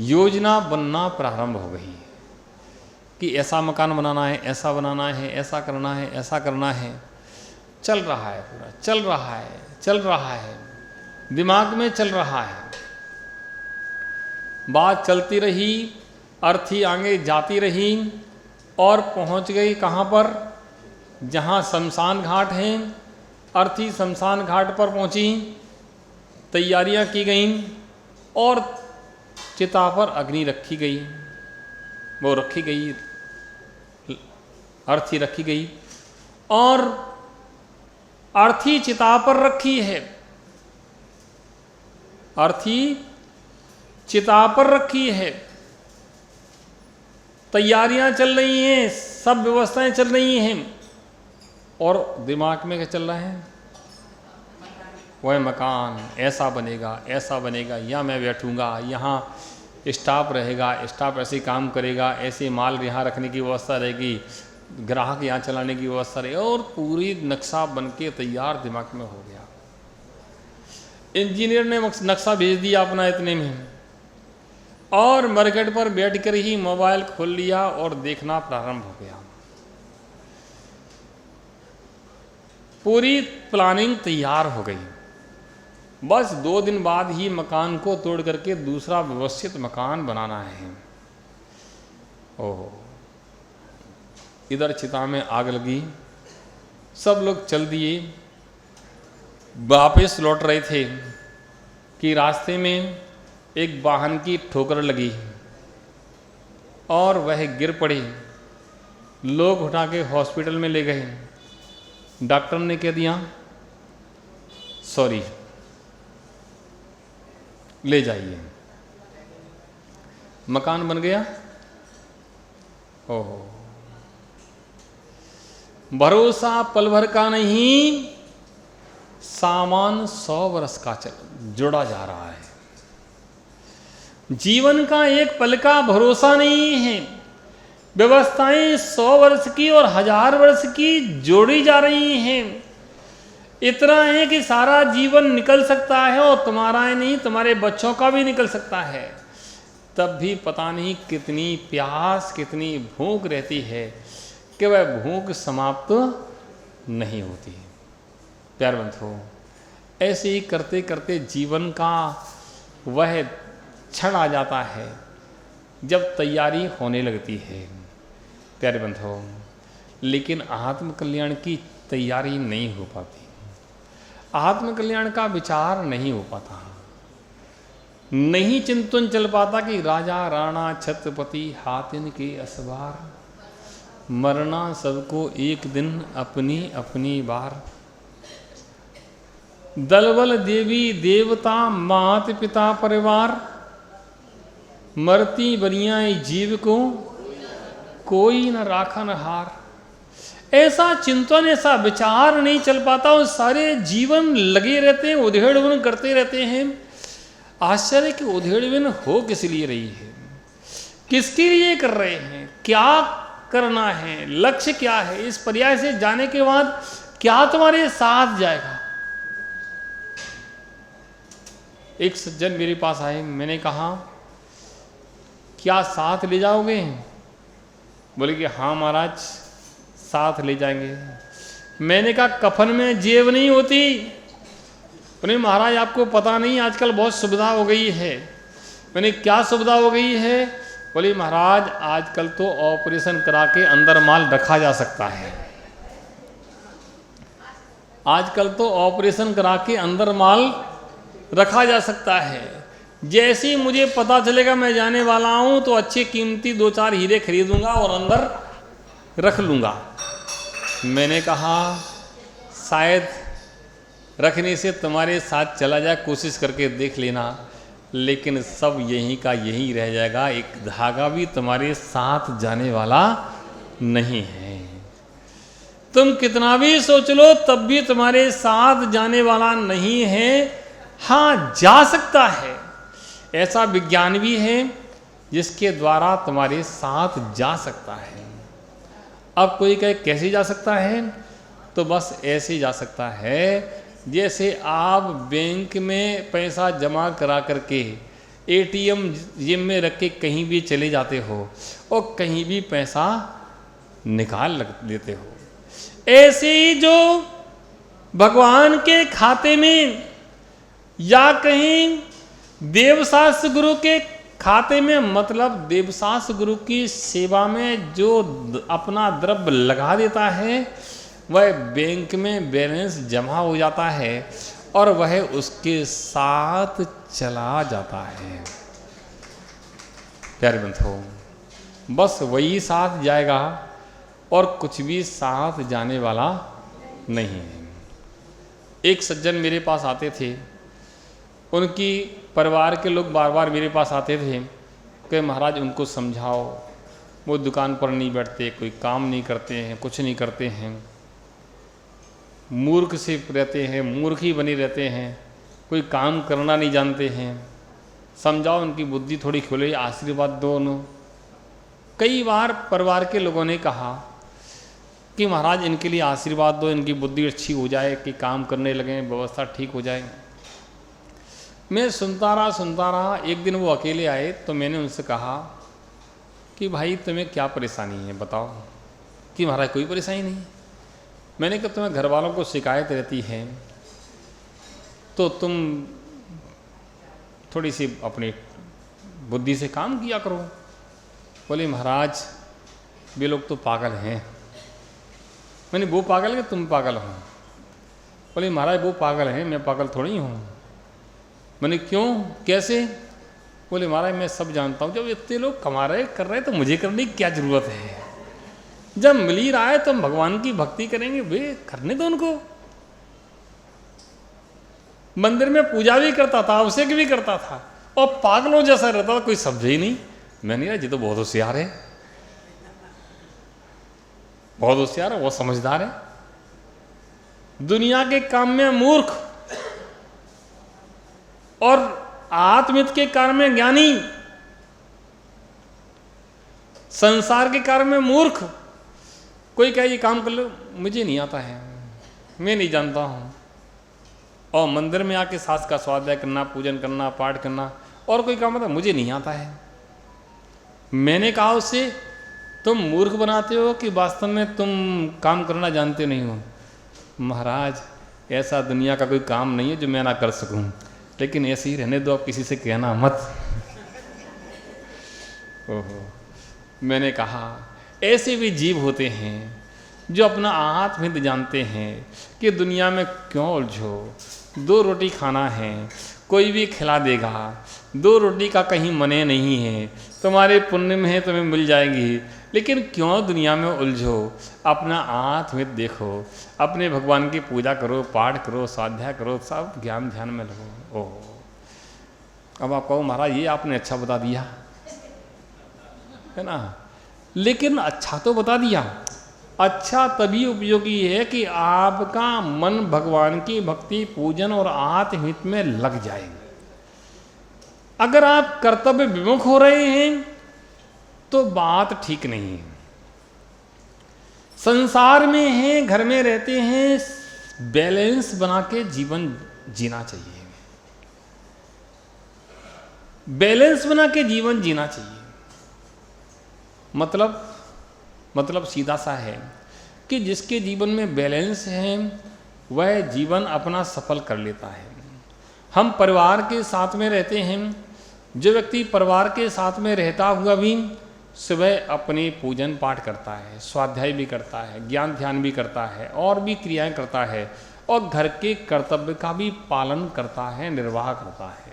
योजना बनना प्रारंभ हो गई कि ऐसा मकान बनाना है, ऐसा बनाना है, ऐसा करना है, ऐसा करना है। चल रहा है, पूरा चल रहा है, चल रहा है, दिमाग में चल रहा है। बात चलती रही, अर्थी आगे जाती रही और पहुंच गई कहाँ पर? जहाँ शमशान घाट है। अर्थी शमशान घाट पर पहुंची, तैयारियां की गईं और चिता पर अग्नि रखी गई। वो रखी गई, अर्थी रखी गई और अर्थी चिता पर रखी है। अर्थी चिता पर रखी है, तैयारियां चल रही हैं, सब व्यवस्थाएं चल रही हैं और दिमाग में क्या चल रहा है? वह मकान ऐसा बनेगा, ऐसा बनेगा, यहाँ मैं बैठूंगा, यहाँ स्टाफ रहेगा, स्टाफ ऐसे काम करेगा, ऐसे माल यहाँ रखने की व्यवस्था रहेगी, ग्राहक यहाँ चलाने की व्यवस्था रहेगी और पूरी नक्शा बन के तैयार दिमाग में हो गया। इंजीनियर ने नक्शा भेज दिया अपना इतने में और मार्केट पर बैठकर ही मोबाइल खोल लिया और देखना प्रारंभ हो गया। पूरी प्लानिंग तैयार हो गई। बस 2 दिन बाद ही मकान को तोड़ करके दूसरा व्यवस्थित मकान बनाना है। ओह, इधर चिता में आग लगी, सब लोग चल दिए, वापस लौट रहे थे कि रास्ते में एक वाहन की ठोकर लगी और वह गिर पड़ी। लोग उठा के हॉस्पिटल में ले गए। डॉक्टर ने कह दिया सॉरी, ले जाइए। मकान बन गया। ओहो, भरोसा पल भर का नहीं, सामान 100 वर्ष का जुड़ा जा रहा है। जीवन का एक पल का भरोसा नहीं है। व्यवस्थाएं 100 वर्ष की और 1000 वर्ष की जोड़ी जा रही हैं। इतना है कि सारा जीवन निकल सकता है और तुम्हारा ही नहीं, तुम्हारे बच्चों का भी निकल सकता है। तब भी पता नहीं कितनी प्यास, कितनी भूख रहती है कि वह भूख समाप्त नहीं होती। प्यार बंधुओं, ऐसे ही करते करते जीवन का वह क्षण आ जाता है जब तैयारी होने लगती है। प्यारे बंधुओं, लेकिन आत्म कल्याण की तैयारी नहीं हो पाती, आत्म कल्याण का विचार नहीं हो पाता, नहीं चिंतन चल पाता कि राजा राणा छत्रपति हाथिन के असवार, मरना सबको एक दिन अपनी अपनी बार। दलबल देवी देवता मात पिता परिवार, मरती बनियाई जीव को कोई न राखन हार। ऐसा चिंतन, ऐसा विचार नहीं चल पाता और सारे जीवन लगे रहते हैं, उधेड़-बुन करते रहते हैं। आश्चर्य कि उधेड़-बुन हो किस लिए रही है, किसके लिए कर रहे हैं, क्या करना है, लक्ष्य क्या है, इस पर्याय से जाने के बाद क्या तुम्हारे साथ जाएगा। एक सज्जन मेरे पास आए, मैंने कहा क्या साथ ले जाओगे? बोले कि हाँ महाराज साथ ले जाएंगे। मैंने कहा कफन में जेब नहीं होती। बोले महाराज आपको पता नहीं, आजकल बहुत सुविधा हो गई है। मैंने क्या सुविधा हो गई है? बोले महाराज आजकल तो ऑपरेशन करा के अंदर माल रखा जा सकता है। आजकल तो ऑपरेशन करा के अंदर माल रखा जा सकता है। जैसे ही मुझे पता चलेगा मैं जाने वाला हूं तो अच्छे कीमती 2-4 हीरे खरीदूंगा और अंदर रख लूंगा। मैंने कहा शायद रखने से तुम्हारे साथ चला जाए, कोशिश करके देख लेना, लेकिन सब यहीं का यहीं रह जाएगा, एक धागा भी तुम्हारे साथ जाने वाला नहीं है। तुम कितना भी सोच लो तब भी तुम्हारे साथ जाने वाला नहीं है। हाँ जा सकता है, ऐसा विज्ञान भी है जिसके द्वारा तुम्हारे साथ जा सकता है। अब कोई कहे कैसे जा सकता है, तो बस ऐसे जा सकता है जैसे आप बैंक में पैसा जमा करा करके एटीएम जेब में रख के कहीं भी चले जाते हो और कहीं भी पैसा निकाल लेते हो। ऐसे ही जो भगवान के खाते में या कहीं देवशास्त्र गुरु के खाते में, मतलब देवशास्त्र गुरु की सेवा में जो अपना द्रव्य लगा देता है वह बैंक में बैलेंस जमा हो जाता है और वह उसके साथ चला जाता है। प्यारे बंधुओं, बस वही साथ जाएगा और कुछ भी साथ जाने वाला नहीं है। एक सज्जन मेरे पास आते थे, उनकी परिवार के लोग बार बार मेरे पास आते थे कि महाराज उनको समझाओ, वो दुकान पर नहीं बैठते, कोई काम नहीं करते हैं, कुछ नहीं करते हैं, मूर्ख से रहते हैं, मूर्ख ही बने रहते हैं, कोई काम करना नहीं जानते हैं, समझाओ उनकी बुद्धि थोड़ी खुले, आशीर्वाद दो उन्हें। कई बार परिवार के लोगों ने कहा कि महाराज इनके लिए आशीर्वाद दो, इनकी बुद्धि अच्छी हो जाए, कि काम करने लगें, व्यवस्था ठीक हो जाए। मैं सुनता रहा। एक दिन वो अकेले आए तो मैंने उनसे कहा कि भाई तुम्हें क्या परेशानी है बताओ। कि महाराज कोई परेशानी नहीं। मैंने कहा तुम्हें घर वालों को शिकायत रहती है तो तुम थोड़ी सी अपनी बुद्धि से काम किया करो। बोले महाराज वे लोग तो पागल हैं। मैंने वो पागल है तुम पागल हो? बोले महाराज वो पागल हैं, मैं पागल थोड़ी हूँ। मैंने क्यों, कैसे? बोले महाराज मैं सब जानता हूँ, जब इतने लोग कमा रहे कर रहे तो मुझे करने की क्या जरूरत है? जब मिल ही रहा है तो हम भगवान की भक्ति करेंगे, वे करने दो उनको। मंदिर में पूजा भी करता था, अभिषेक भी करता था और पागलों जैसा रहता था, कोई समझे ही नहीं। मैंने कहा ये तो बहुत होशियार है, बहुत होशियार है, बहुत समझदार है। दुनिया के काम में मूर्ख और आत्महित के कार्य में ज्ञानी, संसार के कार्य में मूर्ख। कोई कहे ये काम कर लो, मुझे नहीं आता है, मैं नहीं जानता हूँ। और मंदिर में आके सास का स्वाध्याय करना, पूजन करना, पाठ करना, और कोई काम आता मुझे नहीं आता है। मैंने कहा उससे तुम मूर्ख बनाते हो कि वास्तव में तुम काम करना जानते नहीं हो? महाराज ऐसा दुनिया का कोई काम नहीं है जो मैं ना कर सकूं, लेकिन ऐसे ही रहने दो, आप किसी से कहना मत। ओहो। मैंने कहा ऐसे भी जीव होते हैं जो अपना आत्महित जानते हैं कि दुनिया में क्यों उलझो, 2 रोटी खाना है, कोई भी खिला देगा, 2 रोटी का कहीं मने नहीं है, तुम्हारे पुण्य में है तुम्हें मिल जाएगी, लेकिन क्यों दुनिया में उलझो? अपना आत्महित देखो, अपने भगवान की पूजा करो, पाठ करो, स्वाध्याय करो, सब ज्ञान ध्यान में लगो। ओह, अब आप कहो महाराज ये आपने अच्छा बता दिया है ना, लेकिन अच्छा तो बता दिया। अच्छा तभी उपयोगी है कि आपका मन भगवान की भक्ति, पूजन और आत्महित में लग जाए। अगर आप कर्तव्य विमुख हो रहे हैं तो बात ठीक नहीं है। संसार में हैं, घर में रहते हैं, बैलेंस बना के जीवन जीना चाहिए। बैलेंस बना के जीवन जीना चाहिए। मतलब सीधा सा है कि जिसके जीवन में बैलेंस है वह जीवन अपना सफल कर लेता है। हम परिवार के साथ में रहते हैं, जो व्यक्ति परिवार के साथ में रहता हुआ भी सुबह अपनी पूजन पाठ करता है, स्वाध्याय भी करता है, ज्ञान ध्यान भी करता है और भी क्रियाएं करता है और घर के कर्तव्य का भी पालन करता है, निर्वाह करता है,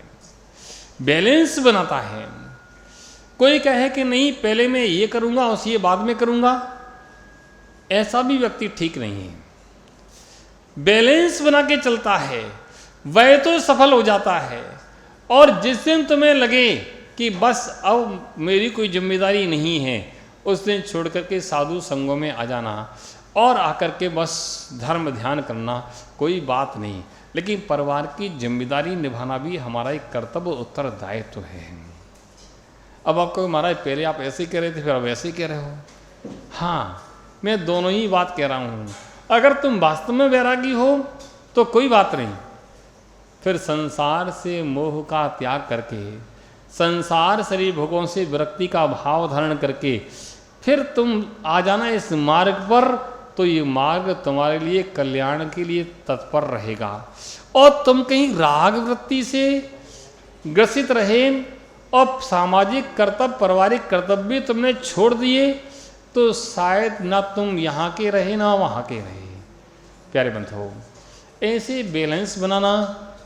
बैलेंस बनाता है। कोई कहे कि नहीं पहले मैं ये करूँगा और ये बाद में करूँगा, ऐसा भी व्यक्ति ठीक नहीं है। बैलेंस बना के चलता है वह तो सफल हो जाता है। और जिस दिन तुम्हें लगे कि बस अब मेरी कोई जिम्मेदारी नहीं है, उस दिन छोड़ करके साधु संगों में आ जाना और आकर के बस धर्म ध्यान करना, कोई बात नहीं। लेकिन परिवार की जिम्मेदारी निभाना भी हमारा एक कर्तव्य उत्तरदायित्व है। अब आपको महाराज पहले आप ऐसे कह रहे थे, फिर अब ऐसे कह रहे हो। हाँ, मैं दोनों ही बात कह रहा हूँ। अगर तुम वास्तव में वैरागी हो तो कोई बात नहीं, फिर संसार से मोह का त्याग करके संसार शरीर भोगों से विरक्ति का भाव धारण करके फिर तुम आ जाना इस मार्ग पर, तो ये मार्ग तुम्हारे लिए कल्याण के लिए तत्पर रहेगा। और तुम कहीं राग वृत्ति से ग्रसित रहे और सामाजिक कर्तव्य, पारिवारिक कर्तव्य तुमने छोड़ दिए, तो शायद ना तुम यहाँ के रहे ना वहाँ के रहे। प्यारे बंधुओं, ऐसे बैलेंस बनाना,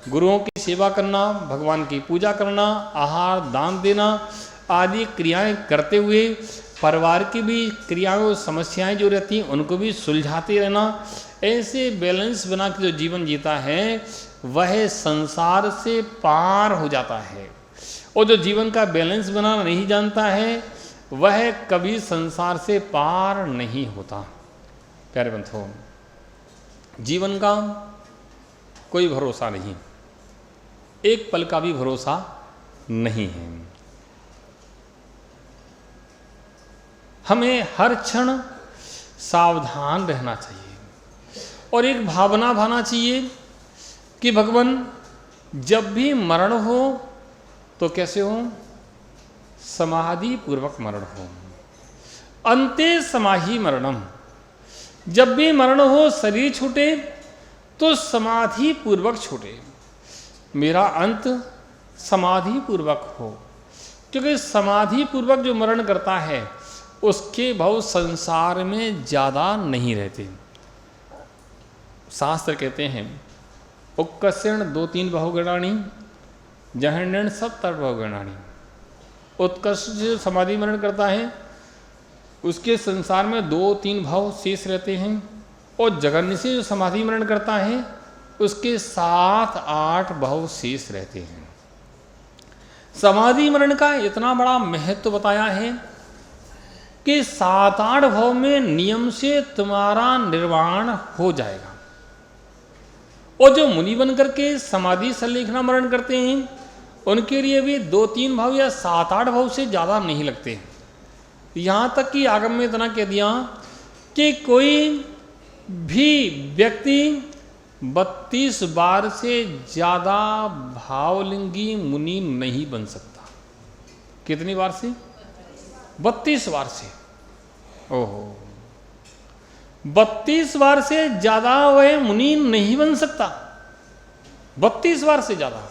गुरुओं की सेवा करना, भगवान की पूजा करना, आहार दान देना आदि क्रियाएं करते हुए परिवार की भी क्रियाओं समस्याएं जो रहती हैं उनको भी सुलझाते रहना, ऐसे बैलेंस बना के जो जीवन जीता है वह संसार से पार हो जाता है। और जो जीवन का बैलेंस बनाना नहीं जानता है वह कभी संसार से पार नहीं होता। प्यारे बंधुओं, जीवन का कोई भरोसा नहीं, एक पल का भी भरोसा नहीं है। हमें हर क्षण सावधान रहना चाहिए और एक भावना भाना चाहिए कि भगवान जब भी मरण हो तो कैसे हो, समाधि पूर्वक मरण हो। अंते समाहि मरणम, जब भी मरण हो शरीर छूटे तो समाधि पूर्वक छूटे, मेरा अंत समाधि पूर्वक हो। क्योंकि समाधि पूर्वक जो मरण करता है उसके भाव संसार में ज़्यादा नहीं रहते। शास्त्र कहते हैं उत्कर्षण 2-3 बहुगणाणी, जहण्यण 70 बहुगणाणी। उत्कर्ष जो समाधि मरण करता है उसके संसार में 2-3 भाव शेष रहते हैं, और जघन्य से जो समाधि मरण करता है उसके 7-8 भाव शेष रहते हैं। समाधि मरण का इतना बड़ा महत्व बताया है कि 7-8 भाव में नियम से तुम्हारा निर्वाण हो जाएगा। और जो मुनि बन करके समाधि संलेखना मरण करते हैं उनके लिए भी 2-3 भाव या 7-8 भाव से ज़्यादा नहीं लगते। यहाँ तक कि आगम में इतना कह दिया कि कोई भी व्यक्ति 32 बार से ज़्यादा भावलिंगी मुनि नहीं बन सकता। कितनी बार से? 32 बार से। ओहो, 32 बार से ज़्यादा वह मुनि नहीं बन सकता। 32 बार से ज़्यादा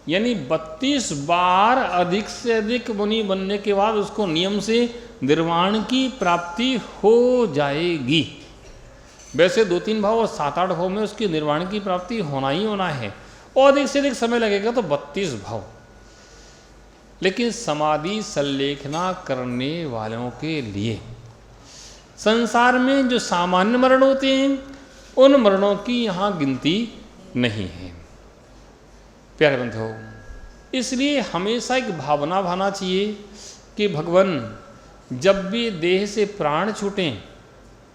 यानी 32 बार अधिक से अधिक मुनि बनने के बाद उसको नियम से निर्वाण की प्राप्ति हो जाएगी। वैसे 2-3 भाव और 7-8 भाव में उसकी निर्वाण की प्राप्ति होना ही होना है, और अधिक से अधिक समय लगेगा तो 32 भाव। लेकिन समाधि संलेखना करने वालों के लिए संसार में जो सामान्य मरण होते हैं उन मरणों की यहाँ गिनती नहीं है। प्यारे बंधुओं, इसलिए हमेशा एक भावना भाना चाहिए कि भगवान जब भी देह से प्राण छूटें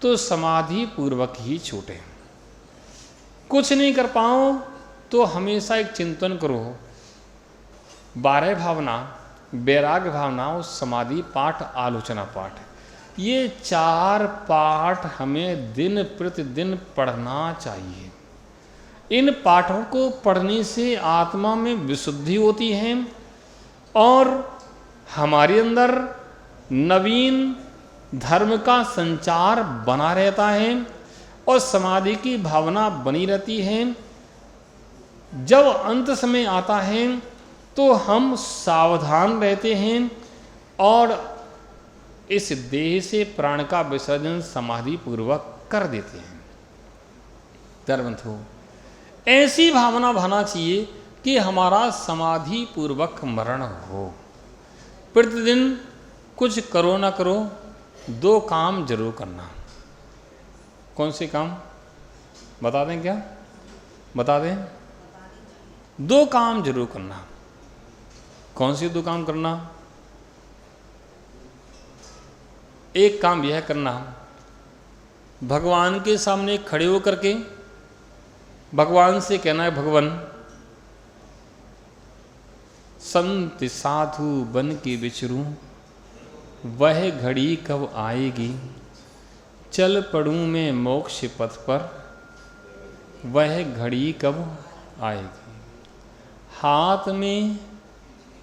तो समाधि पूर्वक ही छूटें। कुछ नहीं कर पाओ तो हमेशा एक चिंतन करो, 12 भावना, वैराग्य भावना और समाधि पाठ, आलोचना पाठ, ये 4 पाठ हमें दिन प्रतिदिन पढ़ना चाहिए। इन पाठों को पढ़ने से आत्मा में विशुद्धि होती है और हमारे अंदर नवीन धर्म का संचार बना रहता है और समाधि की भावना बनी रहती है। जब अंत समय आता है तो हम सावधान रहते हैं और इस देह से प्राण का विसर्जन समाधि पूर्वक कर देते हैं। धर्मबंधु, ऐसी भावना भाना चाहिए कि हमारा समाधि पूर्वक मरण हो। प्रतिदिन कुछ करो ना करो 2 काम जरूर करना। कौन से काम बता दें? क्या बता दें? 2 काम जरूर करना। कौन से 2 काम करना? एक काम यह करना, भगवान के सामने खड़े होकर के भगवान से कहना है, भगवान संत साधु बन के विचरूं, वह घड़ी कब आएगी, चल पड़ूं मैं मोक्ष पथ पर, वह घड़ी कब आएगी। हाथ में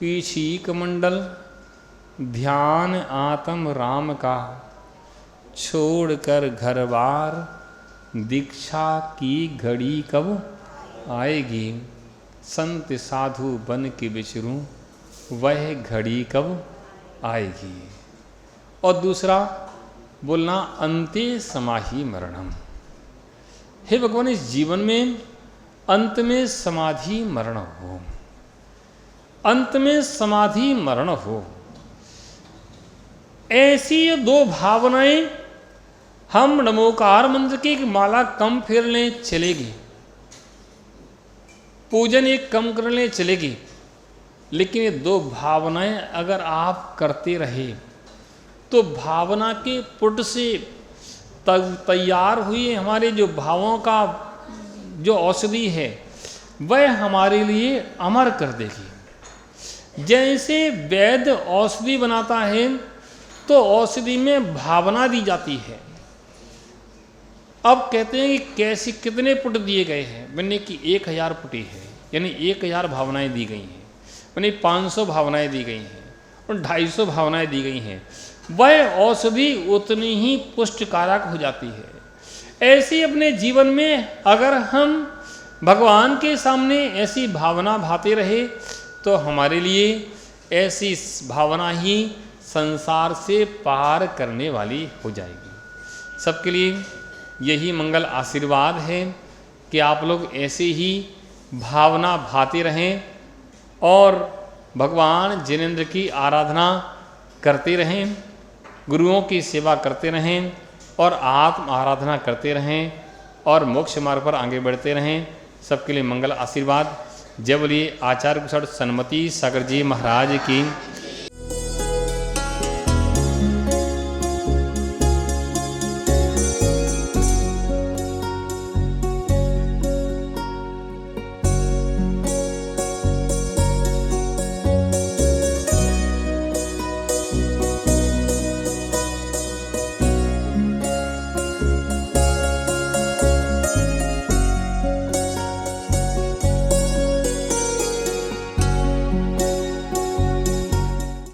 पीछी कमंडल ध्यान आत्म राम का, छोड़कर घर बार दीक्षा की घड़ी कब आएगी, संत साधु बन के विचरूं वह घड़ी कब आएगी। और दूसरा बोलना अंते समाहि मरणम, हे भगवान इस जीवन में अंत में समाधि मरण हो, अंत में समाधि मरण हो। ऐसी दो भावनाएं हम नमोकार मंत्र की माला कम फेरने चलेगी, पूजन एक कम करने चलेगी, लेकिन ये दो भावनाएं अगर आप करते रहे तो भावना के पुट से तैयार हुई हमारे जो भावों का जो औषधि है वह हमारे लिए अमर कर देगी। जैसे वैद्य औषधि बनाता है तो औषधि में भावना दी जाती है। अब कहते हैं कि कैसे कितने पुट दिए गए हैं, मैंने कि 1000 पुटी है, यानी 1000 भावनाएं दी गई हैं, मैंने 500 भावनाएं दी गई हैं और 250 भावनाएं दी गई हैं, वह औषधि उतनी ही पुष्टकारक हो जाती है। ऐसे अपने जीवन में अगर हम भगवान के सामने ऐसी भावना भाते रहे तो हमारे लिए ऐसी भावना ही संसार से पार करने वाली हो जाएगी। सबके लिए यही मंगल आशीर्वाद है कि आप लोग ऐसे ही भावना भाते रहें और भगवान जिनेंद्र की आराधना करते रहें, गुरुओं की सेवा करते रहें और आत्म आराधना करते रहें और मोक्ष मार्ग पर आगे बढ़ते रहें। सबके लिए मंगल आशीर्वाद। जय बोलिए आचार्य कुशल सन्मति सागर जी महाराज की।